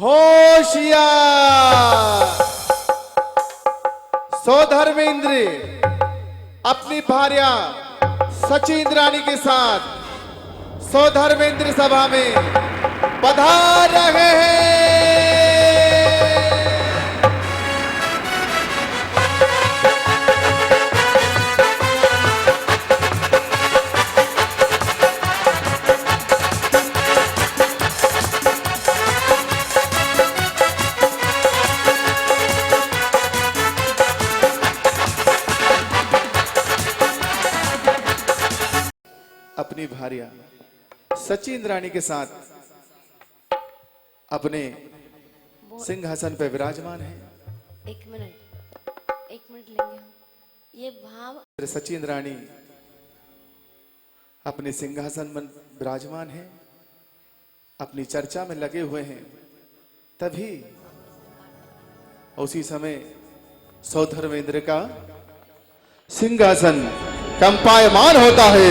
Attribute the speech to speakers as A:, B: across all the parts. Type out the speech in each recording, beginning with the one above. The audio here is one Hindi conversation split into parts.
A: होशियार। सौधर्मेंद्र अपनी भार्या सचिंद्राणी के साथ सौधर्मेंद्र सभा में पधार रहे हैं। अपनी भार्या सचिंद्राणी के साथ अपने सिंहासन पे विराजमान है।
B: एक मिनट लेंगे हम। ये भाव
A: सचिंद्राणी अपने सिंहासन में विराजमान है, अपनी चर्चा में लगे हुए हैं। तभी उसी समय सौधर्मेंद्र का सिंहासन कंपायमान होता है।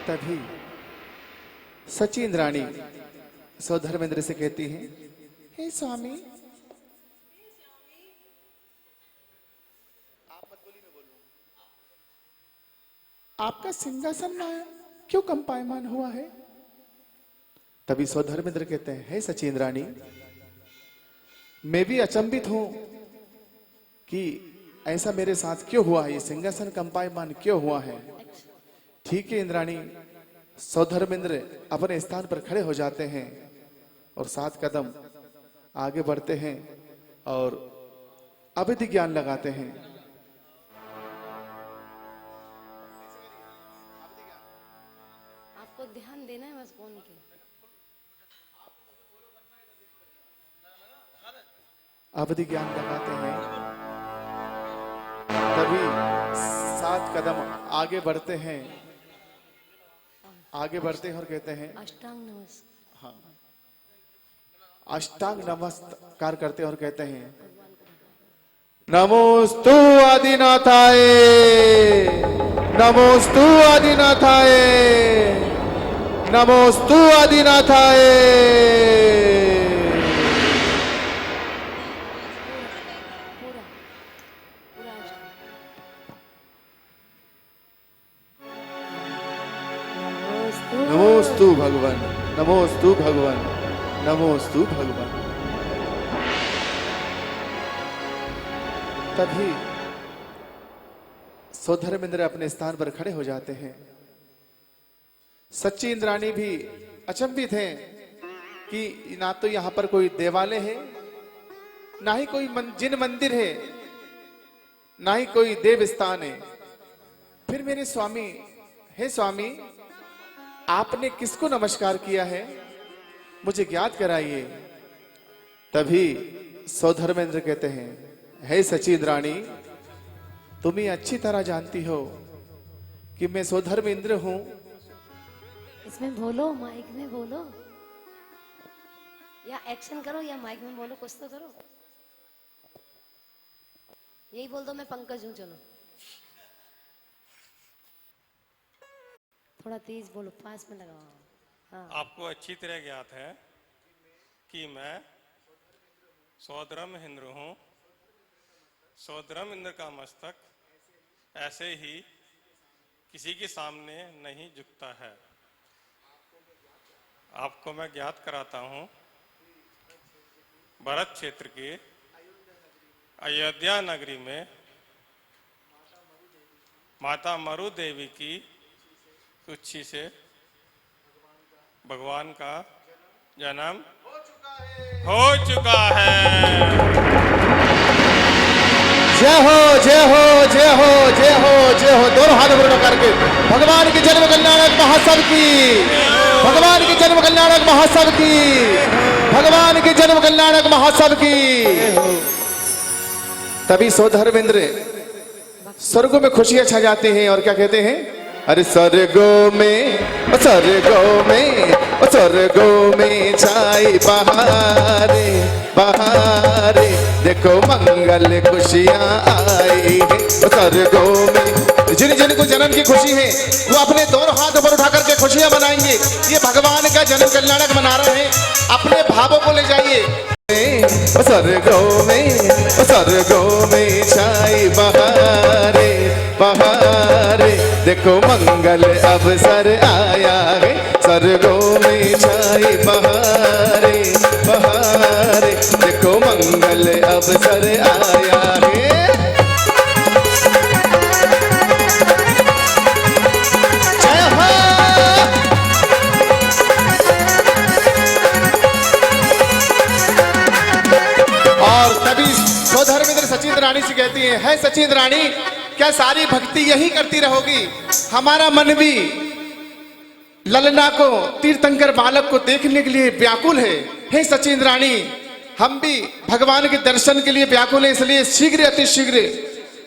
A: तभी सचिंद्राणी सौधर्मेंद्र से कहती हैं, हे स्वामी, आपका सिंहासन क्यों कंपायमान हुआ है? तभी सौधर्मेंद्र कहते हैं, हे सचिंद्राणी, मैं भी अचंभित हूं कि ऐसा मेरे साथ क्यों हुआ है, ये सिंहासन कंपायमान क्यों हुआ है। ठीक है इंद्राणी। सौधर्मेंद्र अपने स्थान पर खड़े हो जाते हैं और 7 कदम आगे बढ़ते हैं और अवैध ज्ञान लगाते हैं।
B: आपको ध्यान देना है बस कौन के।
A: अवधि ज्ञान लगाते हैं। तभी 7 कदम आगे बढ़ते हैं, आगे बढ़ते हैं और कहते हैं
B: अष्टांग नमस्कार।
A: हाँ, अष्टांग नमस्कार करते हैं और कहते हैं, नमोस्तु आदिनाथाय, नमोस्तु आदिनाथाय, नमोस्तु आदिनाथाय। नमोस्तु भगवान, नमोस्तु भगवान, नमोस्तु भगवान। तभी सौधर्मेंद्र अपने स्थान पर खड़े हो जाते हैं। सचिंद्राणी भी अचंभित हैं कि ना तो यहां पर कोई देवालय है, ना ही कोई जिन मंदिर है, ना ही कोई देव स्थान है। फिर मेरे स्वामी, हे स्वामी, आपने किसको नमस्कार किया है, मुझे ज्ञात कराइए। तभी सौधर्मेंद्र कहते हैं, हे सचिंद्राणी, तुम ही अच्छी तरह जानती हो कि मैं सौधर्मेंद्र हूं।
B: इसमें बोलो, माइक में बोलो, या एक्शन करो या माइक में बोलो, कुछ तो करो। यही बोल दो मैं पंकज हूं। चलो थोड़ा तेज बोलो, पास में लगाओ। हाँ।
C: आपको अच्छी तरह ज्ञात है कि मैं सौधर्मेंद्र हूं। सौधर्मेंद्र का मस्तक ऐसे ही किसी के सामने नहीं झुकता है। आपको मैं ज्ञात कराता हूं, भरत क्षेत्र के अयोध्या नगरी में माता मरु देवी की कुक्षी से भगवान का जन्म हो चुका है।
A: जय हो, जय हो, जय हो, जय हो, जय हो। दोनों हाथ ऊपर करके भगवान के जन्म कल्याणक महोत्सव की, भगवान के जन्म कल्याणक महोत्सव की, भगवान के जन्म कल्याणक महोत्सव की। तभी सौधर्मेंद्र स्वर्गों में खुशियां छा जाती हैं और क्या कहते हैं, अरे स्वर्गों में स्वर्गों में छाई बहारे बहारे, देखो मंगल खुशियां आई है स्वर्गों में। जिन जिन को जन्म की खुशी है वो अपने दोनों हाथ ऊपर उठा करके खुशियां मनाएंगे। ये भगवान का जन्म कल्याणक मना रहे हैं, अपने भावों को ले जाइए। स्वर्गों में छाई बहारे बहारे, देखो मंगल अवसर आया है स्वर्गों में छाई बहारे बहारे, देखो मंगल अवसर आया है। धर्मेंद्र सचिन रानी से कहती है सचिन रानी, क्या सारी भक्ति यही करती रहोगी? हमारा मन भी ललना को, तीर्थंकर बालक को देखने के लिए व्याकुल है। हे सचिन रानी, हम भी भगवान के दर्शन के लिए व्याकुल है, इसलिए शीघ्र अतिशीघ्र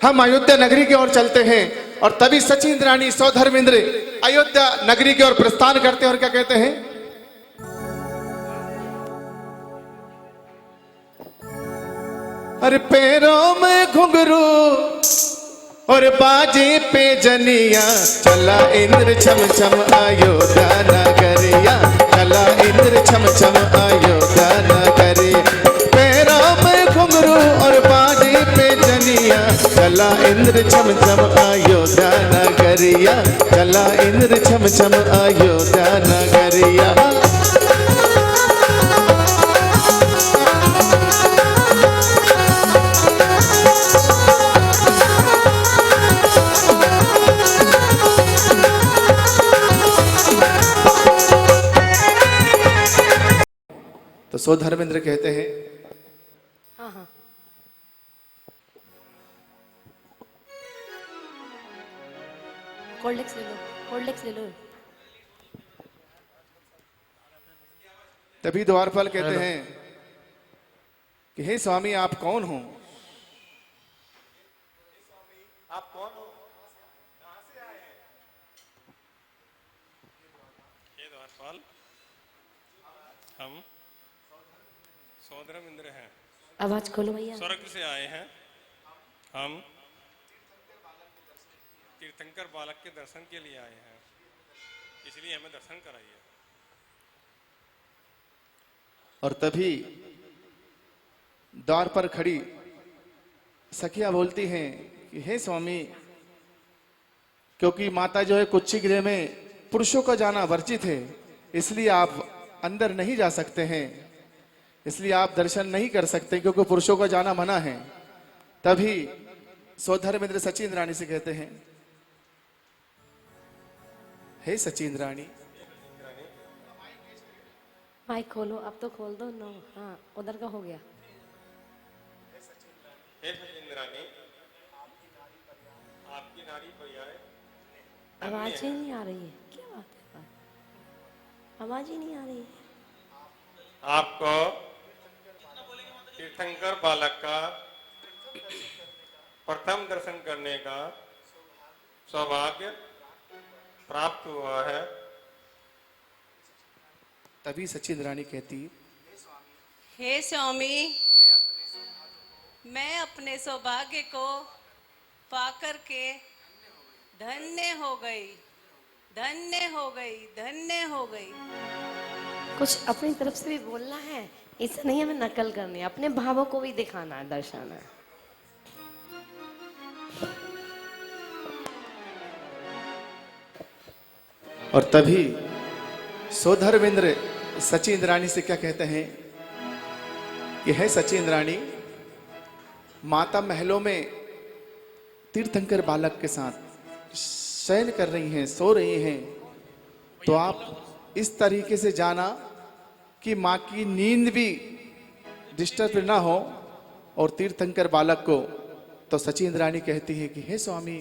A: हम अयोध्या नगरी की ओर चलते हैं। और तभी सचिन रानी सौधर्मेंद्र अयोध्या नगरी की ओर प्रस्थान करते हैं। और क्या कहते हैं? अरे पैरों में घुंघरू और बाजे पे जनिया, चला इंद्र छम छम अयोध्या नगरिया, चला इंद्र छम छम अयोध्या नगरिया। पैरों में घुंघरू और बाजे पे जनिया, चला इंद्र छम छम अयोध्या नगरिया, चला इंद्र छम छम अयोध्या नगरिया। तो सौधर्मेंद्र कहते हैं,
B: हाँ हाँ, कोल्ड ले लो, कोल्ड ले लो।
A: तभी द्वारपाल कहते हैं कि हे स्वामी आप कौन हो?
C: आप कौन हो? कहां से आए हैं? हे द्वारपाल, हम सौधर्मेंद्र हैं,
B: आवाज खोलो भैया।
C: स्वर्ग से आए हैं। हम तीर्थंकर बालक के दर्शन के लिए आए हैं, इसलिए हमें दर्शन कराइए।
A: और तभी द्वार पर खड़ी सखिया बोलती हैं कि हे स्वामी, क्योंकि माता जो है कुच्ची गृह में पुरुषों का जाना वर्जित है, इसलिए आप अंदर नहीं जा सकते हैं, इसलिए आप दर्शन नहीं कर सकते क्योंकि पुरुषों का जाना मना है। तभी सौधर्मेंद्र सचिन रानी से कहते हैं, हे सचिन रानी,
B: माइक खोलो, अब तो खोल दो। नो, हाँ उधर का हो गया।
C: हे सचिन रानी, आपकी नारी पर्याय
B: आवाज ही नहीं आ रही है, क्या बात है, आवाज ही नहीं आ रही है।
C: आपको तीर्थंकर बालक का प्रथम दर्शन करने का सौभाग्य प्राप्त हुआ है।
A: तभी सचिन रानी कहती,
D: हे स्वामी, मैं अपने सौभाग्य को पाकर के धन्य हो गई, धन्य हो गई, धन्य हो गई।
B: कुछ अपनी तरफ से भी बोलना है, ऐसा नहीं हमें नकल करनी है, अपने भावों को भी दिखाना है, दर्शाना है।
A: और तभी सौधर्मेंद्र सचिन रानी से क्या कहते हैं कि हे सचिन रानी, माता महलों में तीर्थंकर बालक के साथ शयन कर रही हैं, सो रही हैं, तो आप इस तरीके से जाना कि माँ की नींद भी डिस्टर्ब ना हो और तीर्थंकर बालक को। तो सचिन रानी कहती है कि हे स्वामी,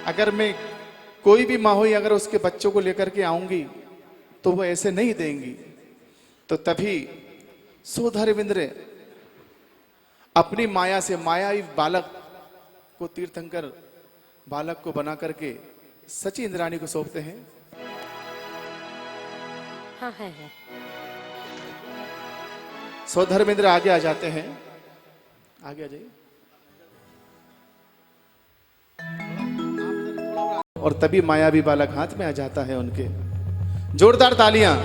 A: अगर मैं कोई भी माँ हुई अगर उसके बच्चों को लेकर के आऊंगी तो वो ऐसे नहीं देंगी। तो तभी सौधर्मेंद्र अपनी माया से मायावी बालक को, तीर्थंकर बालक को बना करके सचिन रानी को सौंपते हैं।
B: हाँ है।
A: सो धर्मेंद्र आगे आ जाते हैं, आगे आ जाइए। और तभी मायावी बालक हाथ में आ जाता है उनके। जोरदार तालियां।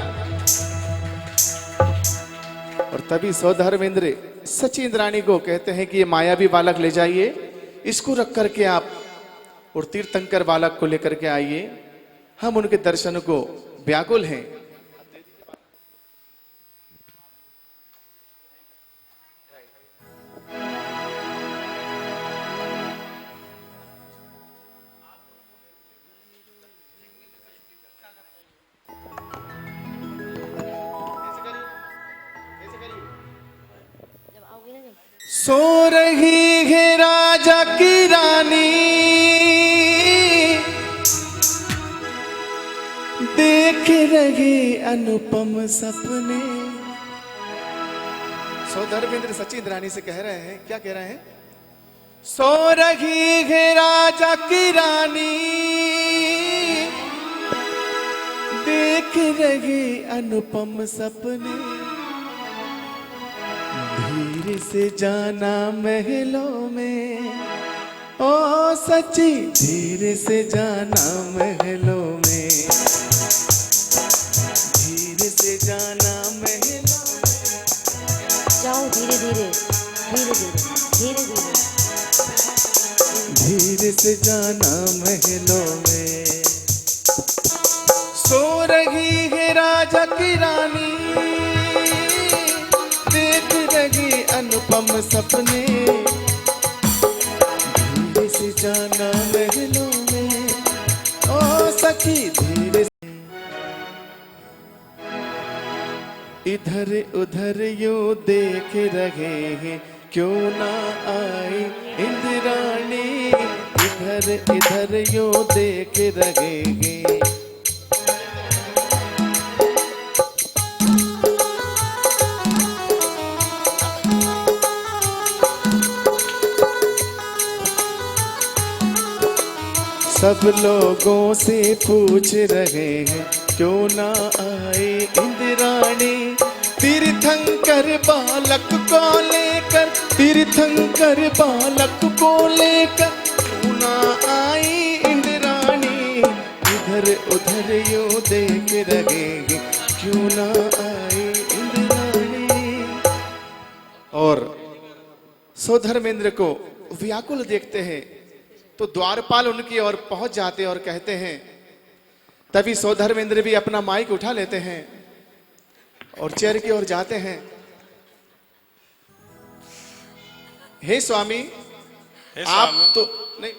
A: और तभी सो धर्मेंद्र सची इंद्राणी को कहते हैं कि ये मायावी बालक ले जाइए, इसको रख करके आप और तीर्थंकर बालक को लेकर के आइए, हम उनके दर्शन को व्याकुल हैं।
B: जब आओगे ना, जब
A: सो रही है राजा की रानी, देख रही अनुपम सपने। सो धर्मेंद्र सची इंद्राणी से कह रहे हैं, क्या कह रहे हैं? सो रही है राजा की रानी, देख रही अनुपम सपने। धीरे से जाना महलों में, ओ सची धीरे से जाना महलों में, धीरे से जाना महलों में।
B: जाओ धीरे धीरे धीरे धीरे धीरे धीरे।
A: धीरे से जाना महलों में। सो रही है राजा की रानी, देख रही अनुपम सपने। धीरे से जाना महलों में, ओ सखी धीरे से। इधर उधर यूं देख रहे हैं, क्यों ना आई इंद्राणी। इधर इधर यूं देख रहे हैं। सब लोगों से पूछ रहे हैं, क्यों ना आए इंद्राणी। तीर्थंकर बालक को लेकर, तीर्थंकर बालक को लेकर, क्यों ना आई इंद्राणी। इधर उधर यूं देख रहे हैं, क्यों ना आई इंद्राणी। और सो धर्मेंद्र को व्याकुल देखते हैं तो द्वारपाल उनकी ओर पहुंच जाते और कहते हैं। तभी सो धर्मेंद्र भी अपना माइक उठा लेते हैं और चेयर की ओर जाते हैं। हे स्वामी,
C: हे
A: आप
C: स्वामी।
A: तो नहीं,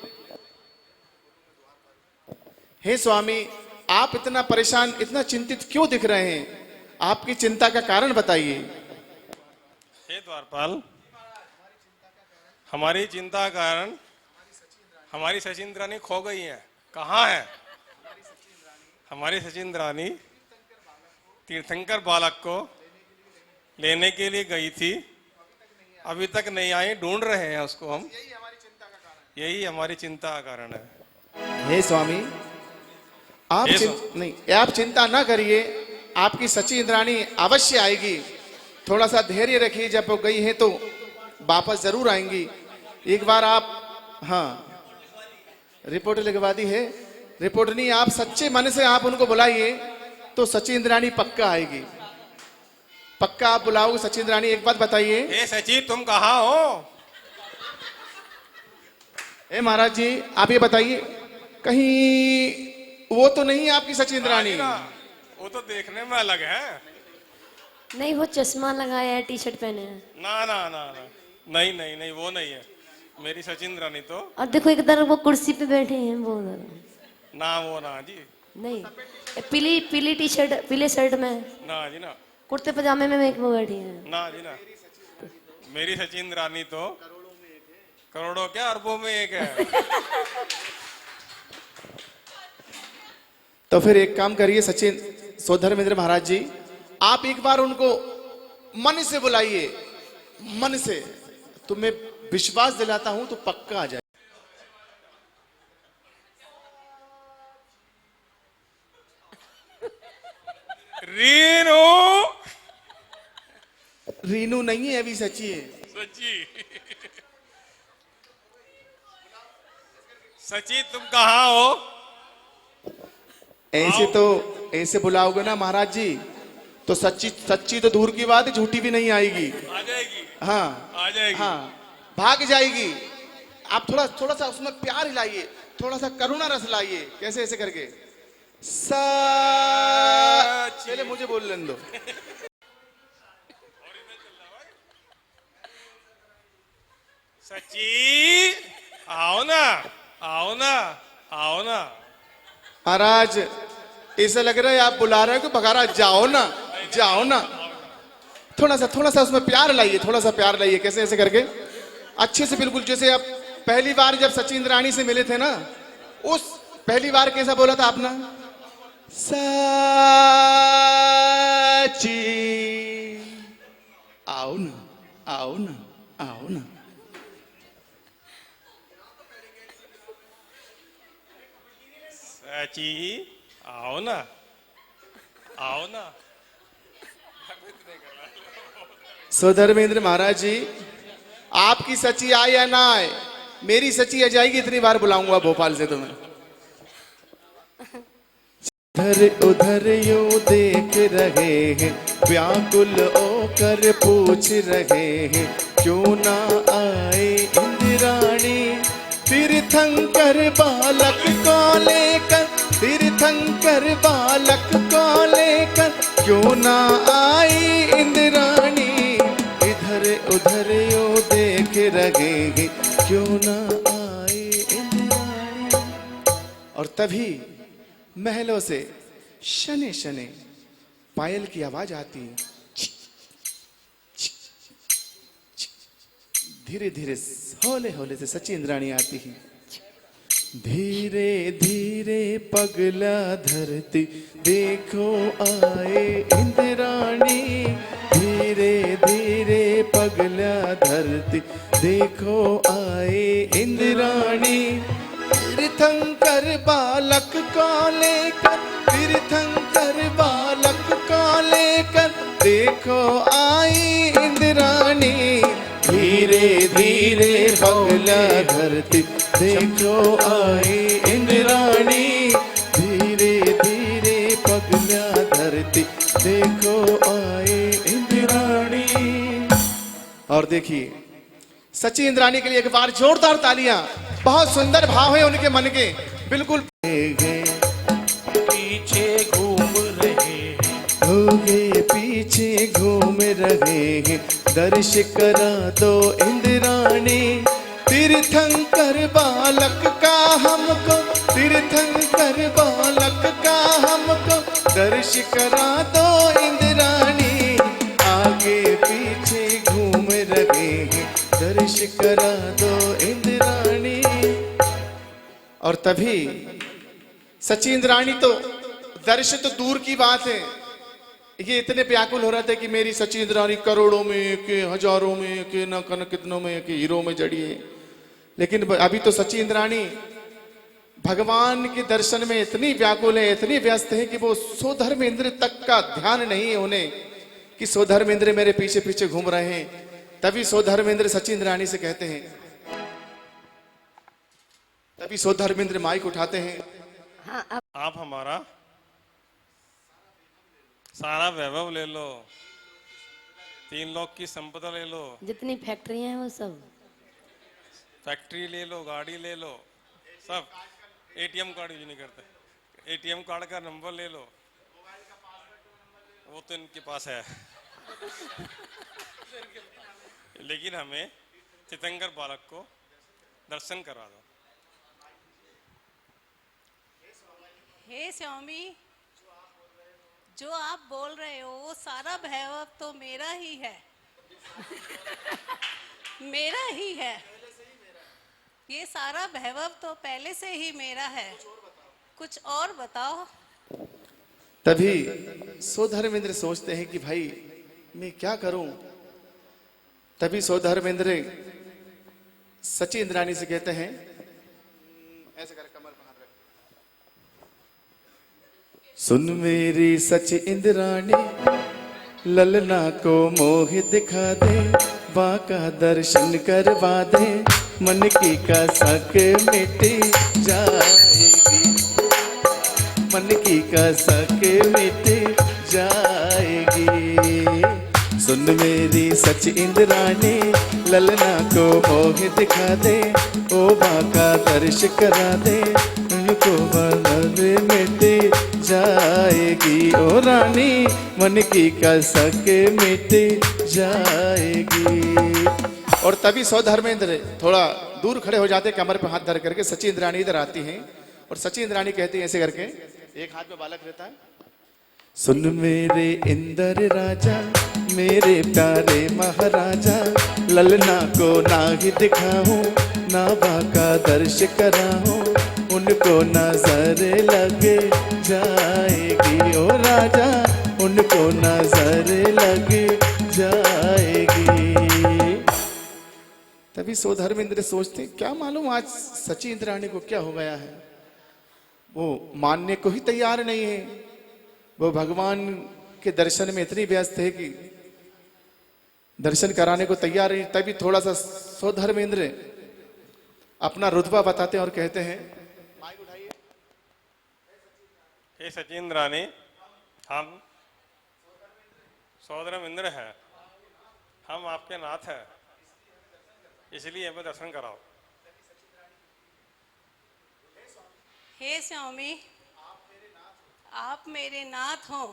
A: हे स्वामी, आप इतना परेशान, इतना चिंतित क्यों दिख रहे हैं? आपकी चिंता का कारण बताइए।
C: हे द्वारपाल, हमारी चिंता का कारण हमारी सची इंद्राणी खो गई है। कहाँ है हमारी सची इंद्राणी? तीर्थंकर बालक को लेने के लिए गई थी, अभी तक नहीं आई, ढूंढ रहे हैं उसको हम। यही हमारी चिंता का कारण है।
A: हे स्वामी, आप नहीं, आप चिंता ना करिए, आपकी सची इंद्राणी अवश्य आएगी। थोड़ा सा धैर्य रखिए, जब वो गई है तो वापस जरूर आएंगी। एक बार आप, हाँ, रिपोर्ट लिखवा दी है। रिपोर्ट नहीं, आप सच्चे मन से आप उनको बुलाइए तो सची इंद्राणी पक्का आएगी। पक्का आप बुलाओगे सची इंद्राणी? एक बात बताइए।
C: हे सची, तुम कहाँ हो?
A: ए महाराज जी, आप ये बताइए, कहीं वो तो नहीं आपकी सची इंद्राणी?
C: वो तो देखने में अलग है।
B: नहीं, वो चश्मा लगाया है, टी शर्ट पहने हैं।
C: ना ना ना ना, नहीं नहीं नहीं, वो नहीं है मेरी सची इंद्राणी तो।
B: और देखो इधर वो कुर्सी पे बैठे हैं, वो उधर।
C: ना वो ना जी,
B: नहीं, पीली पीली टी शर्ट, पीले शर्ट में,
C: ना जी ना,
B: कुर्ते पजामे में एक वो बैठी है।
C: ना जी ना। मेरी सची इंद्राणी तो करोड़ों क्या, अरबों में एक है।
A: तो फिर एक काम करिए सचिन, सो धर्मेंद्र महाराज जी, आप एक बार उनको मन से बुलाइए, मन से। तो मैं विश्वास दिलाता हूं तो पक्का आ जाए।
C: रीनू
A: रीनू नहीं है, अभी सची है।
C: सची सची तुम कहाँ हो?
A: ऐसे बुलाओगे ना महाराज जी तो सच्ची सच्ची तो दूर की बात है, झूठी भी नहीं आएगी।
C: आ जाएगी।
A: हाँ
C: आ जाएगी।
A: हाँ, भाग जाएगी। आप थोड़ा थोड़ा सा उसमें प्यार हिलाइए, थोड़ा सा करुणा रस लाइए। कैसे ऐसे करके पहले मुझे बोल लेने दो।
C: सची आओ ना, आओ ना, आओ ना।
A: महाराज ऐसा लग रहा है आप बुला रहे हो कि भगा रहा, जाओ ना, जाओ ना। थोड़ा सा उसमें प्यार लाइए, थोड़ा सा प्यार लाइए। कैसे ऐसे करके अच्छे से, बिल्कुल जैसे आप पहली बार जब सची इंद्राणी से मिले थे ना, उस पहली बार कैसा बोला था आपने? सची आओ ना, आओ ना, आओ ना।
C: सची आओ ना, आओ ना।
A: स्वधर्मेंद्र महाराज जी, आपकी सची आए या ना आए, मेरी सची आ जाएगी। इतनी बार बुलाऊंगा भोपाल से तुम्हें। इधर उधर यूं देख रहे हैं, व्याकुल होकर पूछ रहे हैं, क्यों ना आए इंद्राणी तीर्थंकर बालक को लेकर, तीर्थंकर बालक को लेकर, क्यों ना आई इंद्राणी। इधर उधर यूं देख रहे हैं, क्यों ना आई इंद्राणी। और तभी महलों से शने शने पायल की आवाज आती है। धीरे धीरे हौले हौले से सची इंद्राणी आती है। धीरे धीरे पगला धरती देखो आए इंद्राणी, धीरे धीरे पगला धरती देखो आए इंद्राणी। तीर्थंकर बालक को लेकर, तीर्थंकर बालक को लेकर, देखो आई इंद्राणी। धीरे धीरे पगला धरती देखो आई इंद्राणी, धीरे धीरे पगला धरती देखो आई इंद्राणी। और देखिए सची इंद्राणी के लिए एक बार जोरदार तालियां। बहुत सुंदर भाव है उनके मन के, बिल्कुल
E: पीछे घूम रहे
A: होगे पीछे घूम रहे हैं, दर्श करा दो इंद्राणी। तीर्थंकर बालक का हमको, तीर्थंकर बालक का हमको, दर्श करा दो इंद्राणी। आगे पीछे घूम रहे हैं, दर्श करा दो इंद्राणी। और तभी सची इंद्राणी तो दर्श तो दूर की बात है, ये इतने व्याकुल हो रहे थे कि मेरी सची इंद्राणी करोड़ों में के हजारों में के न कन कितनों में के हीरों में जड़ी है। लेकिन अभी तो सची इंद्राणी भगवान के दर्शन में इतनी व्याकुल है, इतनी व्यस्त है कि वो स्वधर्मेंद्र तक का ध्यान नहीं है उन्हें कि स्वधर्मेंद्र मेरे पीछे पीछे घूम रहे हैं। तभी स्वधर्मेंद्र सची इंद्राणी से कहते हैं, तभी स्वधर्मेंद्र माइक उठाते हैं।
B: हाँ अब
C: आप हमारा सारा वैभव ले लो, 3 लोग की संपदा ले लो,
B: जितनी फैक्ट्रियां हैं वो सब,
C: फैक्ट्री ले लो, गाड़ी ले लो, सब। एटीएम कार्ड यूज नहीं करते, एटीएम कार्ड का नंबर ले लो, वो तो इनके पास है। लेकिन हमें तीर्थंकर बालक को दर्शन करा दो।
D: हे स्वामी, जो आप बोल रहे हो वो सारा वैभव तो मेरा ही है। मेरा ही है, ये सारा वैभव तो पहले से ही मेरा है। कुछ और बताओ।
A: तभी स्वधर्मेंद्र सोचते हैं कि भाई मैं क्या करूं। तभी स्वधर्मेंद्र सची इंद्राणी से कहते हैं, ऐसे कर कमर पर हाथ रख, सुन मेरी सच इंद्राणी, ललना को मोह दिखा दे, बाका दर्शन करवा दे, मन की कसक मिट जाएगी, मन की कसक मिट जाएगी। सुन मेरी सच इंद्राणी, ललना को मोह दिखा दे, ओ बाका दर्श करा दे, उनको बदल मिट जाएगी। ओ रानी मन की कसक मिट जाएगी। और तभी सौधर्मेंद्र थोड़ा दूर खड़े हो जाते, कमर पे हाथ धर करके। सची इंद्राणी इधर आती हैं और सची इंद्राणी कहती है ऐसे करके, एक हाथ में बालक रहता है। सुन मेरे इंद्र राजा, मेरे प्यारे महाराजा, ललना को ना ही दिखाऊं, ना बाका दर्श कराऊं, उनको नजर लग जाएगी। ओ राजा उनको नजर लग जाएगी। तभी सौधर्मेंद्र सोचते क्या मालूम आज सची इंद्राणी को क्या हो गया है, वो मानने को ही तैयार नहीं है, वो भगवान के दर्शन में इतनी व्यस्त है कि दर्शन कराने को तैयार नहीं। तभी थोड़ा सा सौधर्मेंद्र अपना रुतबा बताते हैं और कहते हैं,
C: हे सचिंद्रानी, हम सौधर्मेंद्र हैं, हम आपके नाथ हैं, इसलिए हमें दर्शन कराओ।
D: हे स्वामी, आप मेरे नाथ हो,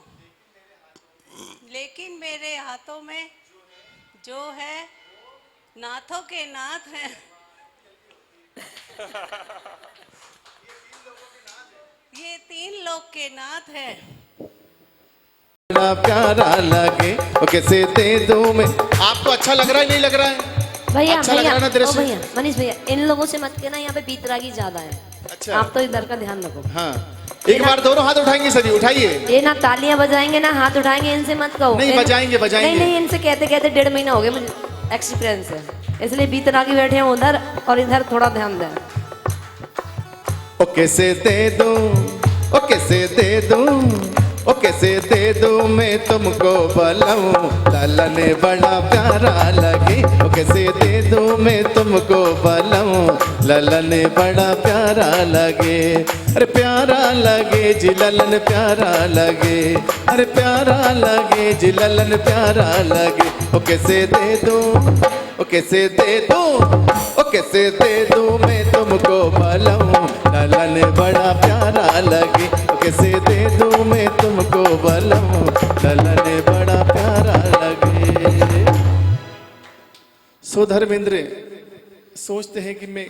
D: लेकिन मेरे हाथों में जो है नाथों के नाथ हैं। ये 3 लोग के नाथ हैं।
A: बड़ा प्यारा लगे वो कैसे दे दूं मैं। आपको अच्छा लग रहा है नहीं लग रहा है?
B: भैया
A: अच्छा लग रहा है ना
B: भैया
A: दृश्य?
B: भैया मनीष भैया, इन लोगों से मत कहना, यहाँ पे बीतरागी ज्यादा है।
A: अच्छा।
B: आप तो इधर का ध्यान रखो।
A: हाँ, एक बार दोनों हाथ उठाएंगे सभी, उठाइए।
B: ये ना तालियां बजाएंगे ना हाथ उठाएंगे, इनसे मत कहो।
A: नहीं, बजाएंगे, बजाएंगे।
B: नहीं नहीं, इनसे कहते कहते 1.5 महीना हो गया, मुझे एक्सपीरियंस है, इसलिए बीतरागी बैठे हैं उधर और इधर थोड़ा ध्यान दें।
A: ओ कैसे दे दूं, ओ कैसे दे दूं, ओ कैसे दे दूं मैं तुमको बलम, ललन बड़ा प्यारा लगे। ओ कैसे दे दूं मैं तुमको बलम, ललन बड़ा प्यारा लगे। अरे प्यारा लगे जी ललन प्यारा लगे, अरे प्यारा लगे जी ललन प्यारा लगे। ओ कैसे दे दूं, ओ कैसे दे दूं, ओ कैसे दे दूं मैं तुमको बलम, ललन बड़ा प्यारा लगे। ओ कैसे दे दूं मैं तुमको बलम, ललन बड़ा प्यारा लगे। सौधर्मेंद्र सोचते हैं कि मैं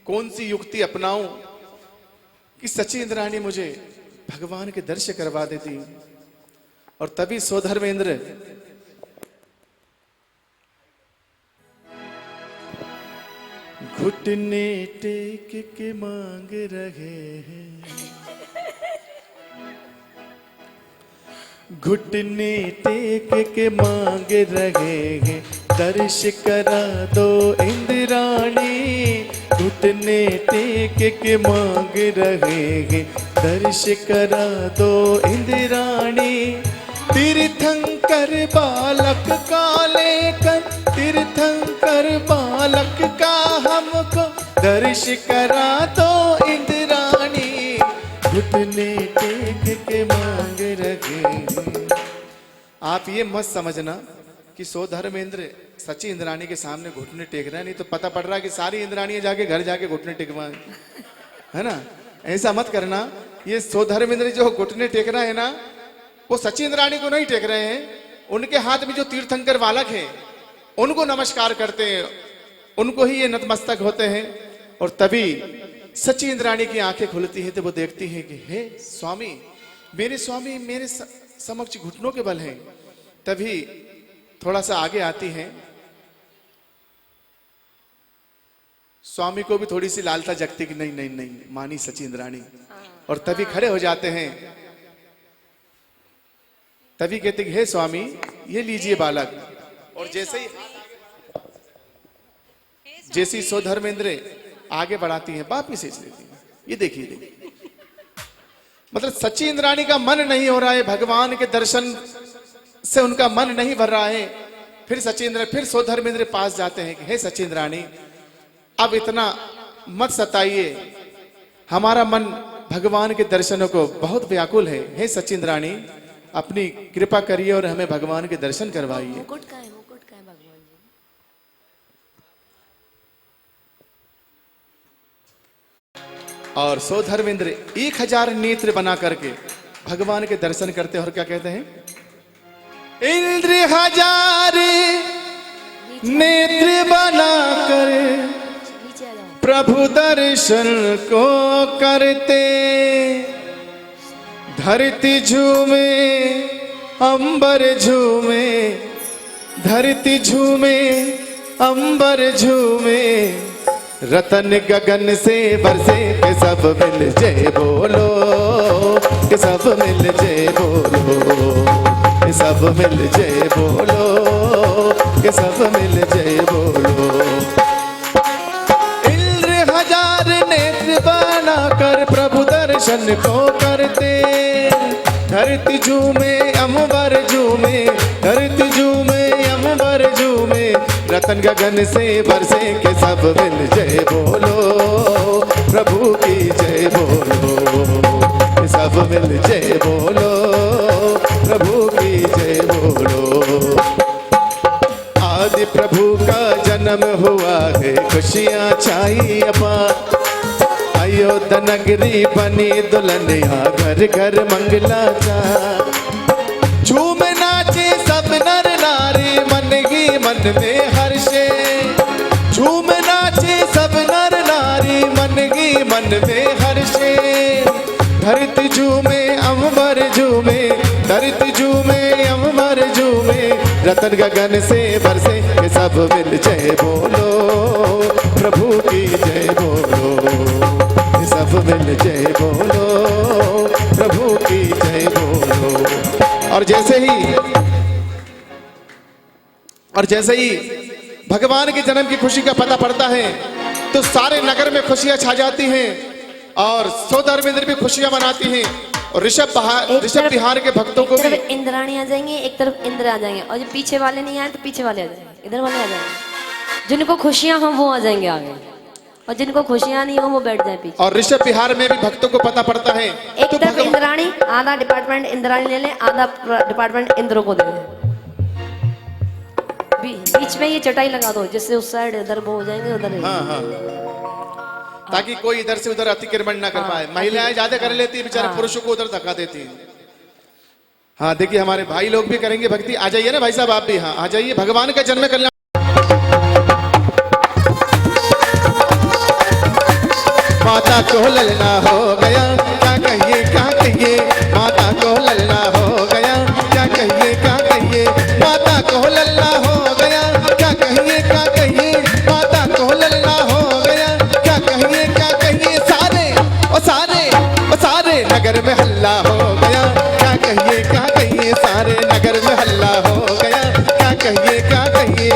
A: कौन सी युक्ति अपनाऊं कि सची इंद्राणी मुझे भगवान के दर्शन करवा देती। और तभी सौधर्मेंद्र घुटने टेक के मांग रहे हैं, घुटने टेक के मांग रहे हैं, दर्श करा दो इंद्राणी। घुटने टेक के मांग रहे हैं, दर्श करा दो इंद्राणी। तीर्थंकर बालक का लेकर, तीर्थंकर बालक का हमको दर्श करा दो इंद्राणी। घुटने टेक के मांग रहे। आप ये मत समझना कि सौधर्मेंद्र सची इंद्राणी के सामने घुटने टेक रहा है, नहीं तो पता पड़ रहा है कि सारी इंद्राणियां जाके घर जाके घुटने टेकवाएं, है ना? ऐसा मत करना। ये सौधर्मेंद्र जो घुटने टेक रहा है ना, वो सची इंद्राणी को नहीं टेक रहे हैं, उनके हाथ में जो तीर्थंकर बालक है उनको नमस्कार करते हैं, उनको ही ये नतमस्तक होते हैं। और तभी सची इंद्राणी की आंखें खुलती हैं तो वो देखती हैं कि हे स्वामी, मेरे समक्ष घुटनों के बल हैं। तभी थोड़ा सा आगे आती हैं, स्वामी को भी थोड़ी सी लालसा जगती कि नहीं नहीं नहीं मानी सची इंद्राणी। और तभी खड़े हो जाते हैं, तभी कहते कि हे स्वामी ये लीजिए बालक। और जैसे ही सौधर्मेंद्र आगे बढ़ाती हैं, वापिस इस लेती हैं। ये देखिए मतलब सची इंद्राणी का मन नहीं हो रहा है, भगवान के दर्शन से उनका मन नहीं भर रहा है। फिर सौधर्मेंद्र पास जाते हैं कि हे सची इंद्राणी, अब इतना मत सताइए, हमारा मन भगवान के दर्शनों को बहुत व्याकुल है। हे सची इंद्राणी, अपनी कृपा करिए और हमें भगवान के दर्शन करवाइए।
B: मुकुट का है भगवान जी।
A: और सौधर्मेंद्र 1000 नेत्र बना करके भगवान के दर्शन करते हैं। और क्या कहते हैं? इंद्र 1000 नेत्र बना कर
B: नीचे आ जाओ।
A: प्रभु दर्शन को करते, धरती झूमे अंबर झूमे, धरती झूमे अंबर झूमे, रतन गगन से बरसे के सब मिल जय बोलो, के सब मिल जय बोलो, के सब मिल जय बोलो, के सब मिल जय बोलो। इंद्र 1000 नेत्र बना कर प्रभु दर्शन को करते, धरती झूमे अंबर झूमे, धरती झूमे अंबर झूमे, रतन गगन से बरसे के सब मिल जय बोलो, प्रभु की जय बोलो, सब मिल जय बोलो, प्रभु की जय बोलो। आदि प्रभु का जन्म हुआ है, खुशियाँ छाई अपार, अयोध्या नगरी बनी दुल्हनिया, घर घर मंगला चार, झूम नाचे सब नर नारी, मन ही मन में हर्षे, झूम नाचे सब नर नारी, मन ही मन में हर्षे, धरती झूमे अंबर झूमे, धरती झूमे अंबर झूमे, रतन गगन से बरसे के सब मिल जय बोलो, प्रभु की जय बोलो, सब मिल जय बोलो, प्रभु की जय बोलो। और जैसे ही भगवान के जन्म की खुशी का पता पड़ता है तो सारे नगर में खुशियां छा जाती हैं और सौधर्मेंद्र भी खुशियां मनाती हैं। और ऋषभ बिहार के भक्तों को भी
B: इंद्राणी आ जाएंगे, एक तरफ इंद्र आ जाएंगे, और जो पीछे वाले नहीं आए तो पीछे वाले आ जाएंगे, इधर वाले आ जाएंगे। जिनको खुशियां हो वो आ जाएंगे आगे, और जिनको खुशियां नहीं हो वो बैठ जाए पीछे।
A: और ऋषभ बिहार में भी भक्तों को पता पड़ता है
B: एक तरफ इंद्राणी, आधा डिपार्टमेंट इंद्राणी ले ले, आधा डिपार्टमेंट इंद्र को दे दे। बीच में ये चटाई लगा दो, जिससे उस साइड इधर वो हो जाएंगे, उधर।
A: हाँ हाँ, ताकि कोई इधर से उधर अतिक्रमण ना कर पाए। महिलाएं ज्यादा कर लेती है, बेचारे पुरुषों को उधर धक्का देती है। हाँ देखिए, हमारे भाई लोग भी करेंगे भक्ति। आ जाइए ना भाई साहब, आप भी। हाँ आ जाइए, भगवान का जन्म कल्याण। माता को ललना हो गया, क्या कहिए क्या कहिए, माता को ललना हो गया, क्या कहिए क्या कहिए, माता को ललना हो गया, क्या कहिए क्या कहिए, माता को ललना हो गया, क्या कहिए क्या कहिए, सारे नगर में हल्ला हो गया, क्या कहिए क्या कहिए, सारे नगर में हल्ला हो गया, क्या कहिए क्या कहिए।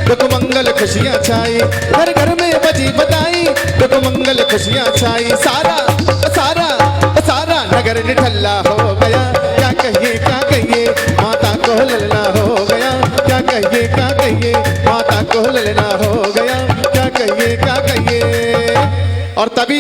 A: देखो मंगल खुशियाँ छाई, हर घर में बजी बधाई, देखो मंगल खुशियाँ छाई, सारा नगर निठल्ला हो गया, क्या कहिए क्या कहिए, माता को ललना हो गया, क्या कहिए क्या कहिए, माता को ललना हो गया, क्या कहिए क्या कहिए। और तभी